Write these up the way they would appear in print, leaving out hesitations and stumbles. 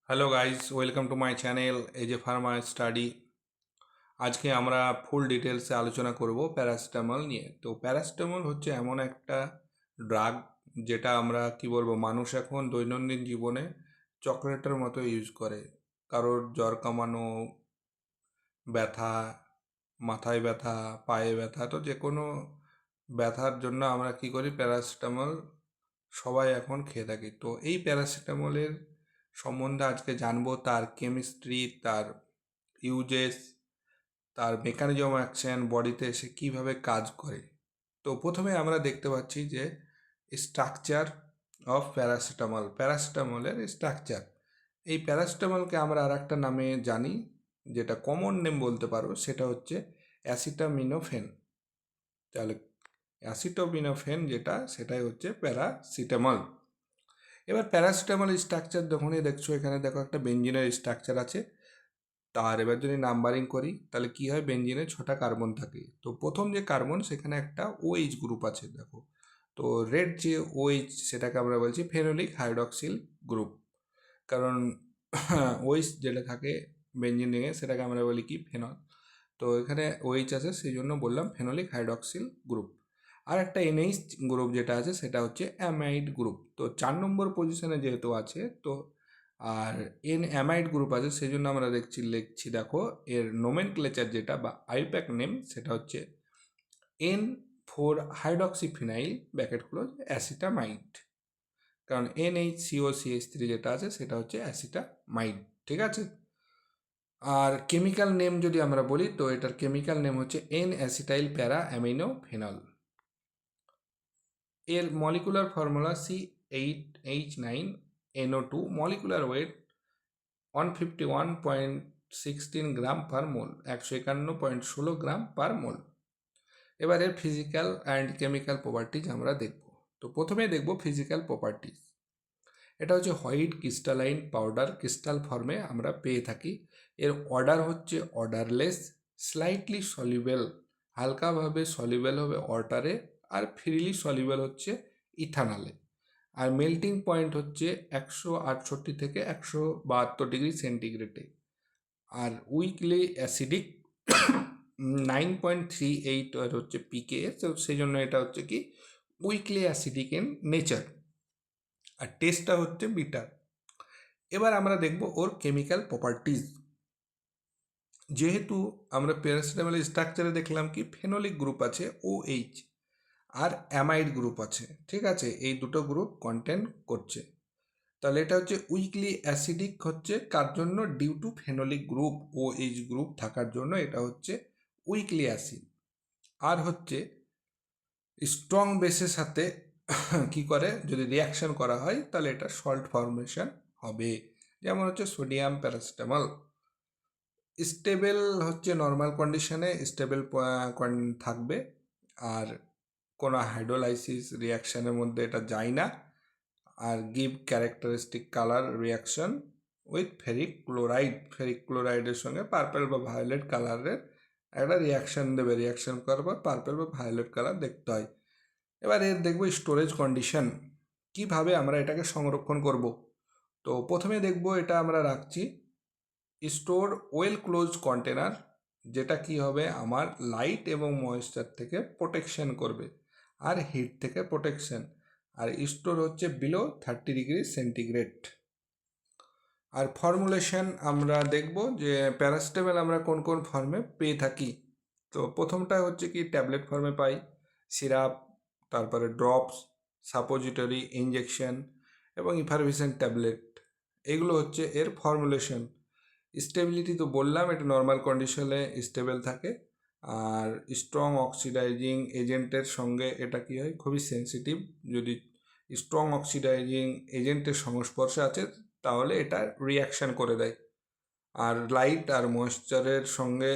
Hello guys, welcome to my channel AJ pharma study. আজকে আমরা ফুল ডিটেলসে আলোচনা করব প্যারাসিটামল নিয়ে। তো প্যারাসিটামল হচ্ছে এমন একটা ড্রাগ যেটা আমরা কি বলবো, মানুষ এখন দৈনন্দিন জীবনে চকলেটের মতো ইউজ করে। কারোর জ্বর কমানো, ব্যথা, মাথায় ব্যথা, পায়ে ব্যথা, তো যে কোনো ব্যথার জন্য আমরা কি করি, প্যারাসিটামল সবাই এখন খেয়ে থাকি। তো এই প্যারাসিটামলের সম্বন্ধে আজকে জানবো, তার কেমিস্ট্রি, তার ইউজেস, তার মেকানিজম অ্যাকশন, বডিতে এসে কীভাবে কাজ করে। তো প্রথমে আমরা দেখতে পাচ্ছি যে স্ট্রাকচার অফ প্যারাসিটামল, প্যারাসিটামলের স্ট্রাকচার। এই প্যারাসিটামলকে আমরা আর একটা নামে জানি, যেটা কমন নেম বলতে পারো, সেটা হচ্ছে অ্যাসিটামিনোফেন। তাহলে অ্যাসিটামিনোফেন যেটা, সেটাই হচ্ছে প্যারাসিটামল। এবার প্যারাসিটামল স্ট্রাকচার যখনই দেখছো, এখানে দেখো একটা বেঞ্জিনের স্ট্রাকচার আছে। তার এবার যদি নাম্বারিং করি তাহলে কি হয়, বেঞ্জিনে 6টা কার্বন থাকে। তো প্রথম যে কার্বন, সেখানে একটা ওএইচ গ্রুপ আছে দেখো। তো রেড যে ওএইচ, সেটাকে আমরা বলছি ফেনোলিক হাইড্রক্সিল গ্রুপ। কারণ ওএইচ যেটা থাকে বেঞ্জিন রিংয়ে, সেটাকে আমরা বলি কি, ফেনল। তো এখানে ওএইচ আছে, সেই জন্য বললাম ফেনোলিক হাইড্রক্সিল গ্রুপ। আর একটা এনএইচ গ্রুপ যেটা আছে, সেটা হচ্ছে অ্যামাইড গ্রুপ। তো 4 নম্বর পজিশনে যেহেতু আছে, তো আর এন অ্যামাইড গ্রুপ আছে, সেই জন্য আমরা লিখছি দেখো, এর নোমেনক্লেচার যেটা বা আইপ্যাক নেম, সেটা হচ্ছে N4 হাইড্রক্সিফিনাইল ব্র্যাকেট ক্লোজ অ্যাসিটামাইড। কারণ NH COCH3 যেটা আছে, সেটা হচ্ছে অ্যাসিটামাইড। ঠিক আছে। আর কেমিক্যাল নেম যদি আমরা বলি, তো এটার কেমিক্যাল নেম হচ্ছে N-অ্যাসিটাইল প্যারা অ্যামিনোফেনল। এর molecular formula C8H9NO2, molecular weight 151.16 গ্রাম পার মোল, 151.16 গ্রাম পার মোল। এবার এর ফিজিক্যাল অ্যান্ড কেমিক্যাল প্রপার্টিজ আমরা দেখব। তো প্রথমে দেখব ফিজিক্যাল প্রপার্টিজ। এটা হচ্ছে হোয়াইট ক্রিস্টালাইন পাউডার, ক্রিস্টাল ফর্মে আমরা পেয়ে থাকি। এর অর্ডার হচ্ছে অর্ডারলেস, স্লাইটলি সলিউবেল, হালকাভাবে সলিউবেল হবে ওয়াটারে, আর ফ্রিলি সলিউবেল হচ্ছে ইথানলে। আর মেল্টিং পয়েন্ট হচ্ছে 168 থেকে 172 ডিগ্রি সেন্টিগ্রেডে। আর উইকলি অ্যাসিডিক 9.38 হচ্ছে পিকে, তো সেই জন্য এটা হচ্ছে কি উইকলি অ্যাসিডিক ইন নেচার। আর টেস্টটা হচ্ছে বিটার। এবার আমরা দেখব ওর কেমিক্যাল প্রপার্টিজ। যেহেতু আমরা প্যারাসিটামলের স্ট্রাকচারে দেখলাম কি ফেনোলিক গ্রুপ আছে OH, আর অ্যামাইড গ্রুপ আছে, ঠিক আছে, এই দুটো গ্রুপ কন্টেন্ট করছে। তাহলে এটা হচ্ছে উইকলি অ্যাসিডিক হচ্ছে কার জন্য, due to phenolic group OH group থাকার জন্য এটা হচ্ছে উইকলি অ্যাসিড। আর হচ্ছে স্ট্রং বেসের সাথে কি করে, যদি রিয়াকশন করা হয় তাহলে এটা সল্ট ফর্মেশন হবে। যেমন হচ্ছে সোডিয়াম প্যারাসিটামল। স্টেবল হচ্ছে নর্মাল কন্ডিশনে স্টেবল থাকবে, আর কোনো হাইড্রোলাইসিস রিয়াকশানের মধ্যে এটা যায় না। আর give characteristic colour reaction with ferric chloride, ferric ক্লোরাইডের সঙ্গে পার্পেল বা ভায়োলেট কালারের একটা রিয়াকশান দেবে। রিয়াকশান করার পর পার্পেল বা ভায়োলেট কালার দেখতে হয়। এবার এর দেখব স্টোরেজ কন্ডিশন, কিভাবে আমরা এটাকে সংরক্ষণ করব। তো প্রথমে দেখব এটা আমরা রাখছি স্টোর ওয়েল ক্লোজ কন্টেনার, যেটা কি হবে, আমার লাইট এবং ময়েশ্চার থেকে প্রোটেকশন করবে, আর হিট থেকে প্রোটেকশন। আর স্টোর হচ্ছে বিলো 30 ডিগ্রি সেন্টিগ্রেড। আর ফর্মুলেশন আমরা দেখব যে প্যারাসিটামল আমরা কোন কোন ফর্মে পেয়ে থাকি। তো প্রথমটা হচ্ছে কি ট্যাবলেট ফর্মে পাই, সিরাপ, তারপরে ড্রপস, সাপোজিটরি, ইঞ্জেকশন এবং ইফারভিসেন্ট ট্যাবলেট। এগুলো হচ্ছে এর ফর্মুলেশন। স্টেবিলিটি তো বললাম, এটা নর্মাল কন্ডিশনে স্টেবল থাকে। আর স্ট্রং অক্সিডাইজিং এজেন্টের সঙ্গে এটা কি হয়, খুবই সেন্সিটিভ। যদি স্ট্রং অক্সিডাইজিং এজেন্টের সংস্পর্শে আছে, তাহলে এটা রিয়াকশান করে দেয়। আর লাইট আর ময়েশ্চারের সঙ্গে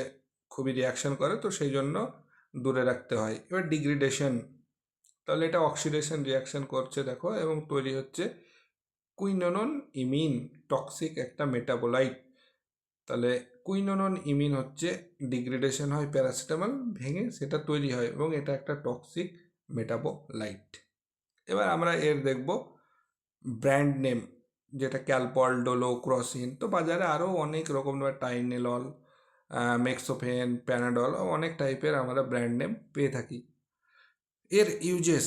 খুবই রিয়াকশান করে, তো সেই জন্য দূরে রাখতে হয়। এবার ডিগ্রিডেশন, তাহলে এটা অক্সিডেশন রিয়াকশান করছে দেখো, এবং তৈরি হচ্ছে কুইনোনন ইমিন, টক্সিক একটা মেটাবোলাইট। তাহলে কুইনোনন ইমিন হচ্ছে ডিগ্রেডেশন হয় প্যারাসিটামল ভেঙে, সেটা তৈরি হয়, এবং এটা একটা টক্সিক মেটাবোলাইট। এবার আমরা এর দেখব ব্র্যান্ড নেম, যেটা ক্যালপল, ডোলো, ক্রসিন, তো বাজারে আরও অনেক রকম টাইনেলল, মেক্সোফেন, প্যানাডল, অনেক টাইপের আমরা ব্র্যান্ড নেম পেয়ে থাকি। এর ইউজেস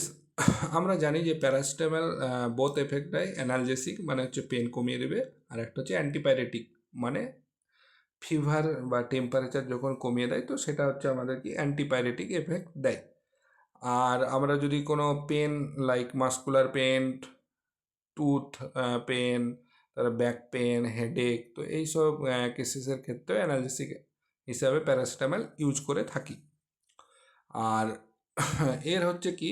আমরা জানি যে প্যারাসিটামল বোথ এফেক্ট দেয়, অ্যানালজেসিক মানে হচ্ছে পেন কমিয়ে দেবে, আর একটা হচ্ছে অ্যান্টিপাইরেটিক মানে ফিভার বা টেম্পারেচার যখন কমিয়ে দেয় তো সেটা হচ্ছে আমাদের কি অ্যান্টিপাইরেটিক এফেক্ট দেয়। আর আমরা যদি কোনো pain like muscular pain, tooth pain, তারপরে ব্যাক পেন, হেডেক, তো এইসব কেসেসের ক্ষেত্রে অ্যানালজেসিক হিসাবে প্যারাসিটামল ইউজ করে থাকি। আর এর হচ্ছে কি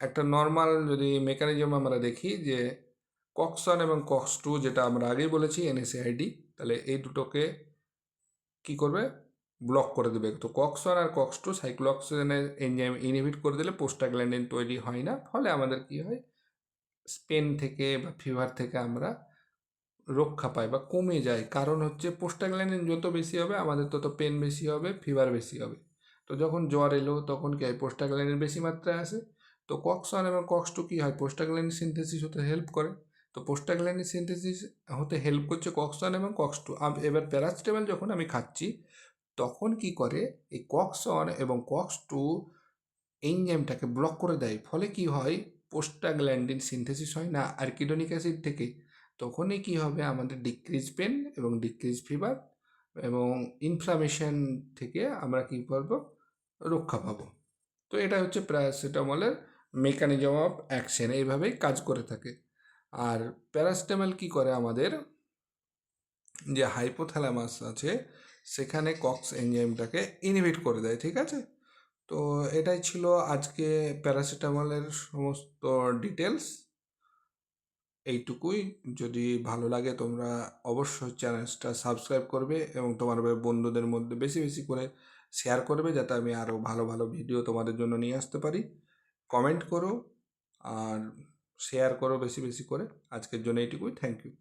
একটা নর্মাল যদি মেকানিজম আমরা দেখি যে কক্সন এবং কক্স টু, যেটা আমরা আগেই বলেছি এনএসএআইডি, তাহলে এই দুটোকে কি করবে, ব্লক করে দেবে। তো কক্স ওয়ান আর কক্স টু সাইক্লোঅক্সিজেনের এনজাইম ইনহিবিট করে দিলে প্রোস্টাগ্ল্যান্ডিন তৈরি হয় না, ফলে আমাদের কি হয়, পেন থেকে বা ফিভার থেকে আমরা রক্ষা পাই বা কমে যায়। কারণ হচ্ছে প্রোস্টাগ্ল্যান্ডিন যত বেশি হবে আমাদের তত পেন বেশি হবে, ফিভার বেশি হবে। তো যখন জ্বর এলো তখন কি হয়, প্রোস্টাগ্ল্যান্ডিন বেশি মাত্রায় আসে। তো কক্স ওয়ান এবং কক্স টু কী হয়, প্রোস্টাগ্ল্যান্ডিন সিনথেসিস হতে হেল্প করে। তো প্রোস্টাগ্ল্যান্ডিন সিনথেসিস হতে হেল্প করছে কক্স ওয়ান এবং কক্স টু। এবার প্যারাসিটামল যখন আমি খাচ্ছি তখন কি করে, এই কক্স ওয়ান এবং কক্স টু এনজাইমটাকে ব্লক করে দেয়, ফলে কি হয়, প্রোস্টাগ্ল্যান্ডিন সিনথেসিস হয় না অ্যারকিডোনিক অ্যাসিড থেকে। তখনই কি হবে, আমাদের ডিক্রিজ পেন এবং ডিক্রিজ ফিভার এবং ইনফ্লামেশন থেকে আমরা কী করবো, রক্ষা পাবো। তো এটা হচ্ছে প্যারাসিটামলের মেকানিজম অফ অ্যাকশন, এইভাবেই কাজ করে থাকে। আর প্যারাসিটামল কি করে, আমাদের যে হাইপোথ্যালামাস আছে সেখানে কক্স এনজাইমটাকে ইনহিবিট করে দেয়, ঠিক আছে। তো এটাই ছিল আজকে প্যারাসিটামলের সমস্ত ডিটেলস, এইটুকুই। যদি ভালো লাগে তোমরা অবশ্যই চ্যানেলটা সাবস্ক্রাইব করবে এবং তোমার বন্ধুদের মধ্যে বেশি বেশি করে শেয়ার করবে, যাতে আমি আরও ভালো ভালো ভিডিও তোমাদের জন্য নিয়ে আসতে পারি। কমেন্ট করো আর শেয়ার করো বেশি বেশি করে। আজকের জন্য এইটুকুই, থ্যাংক ইউ।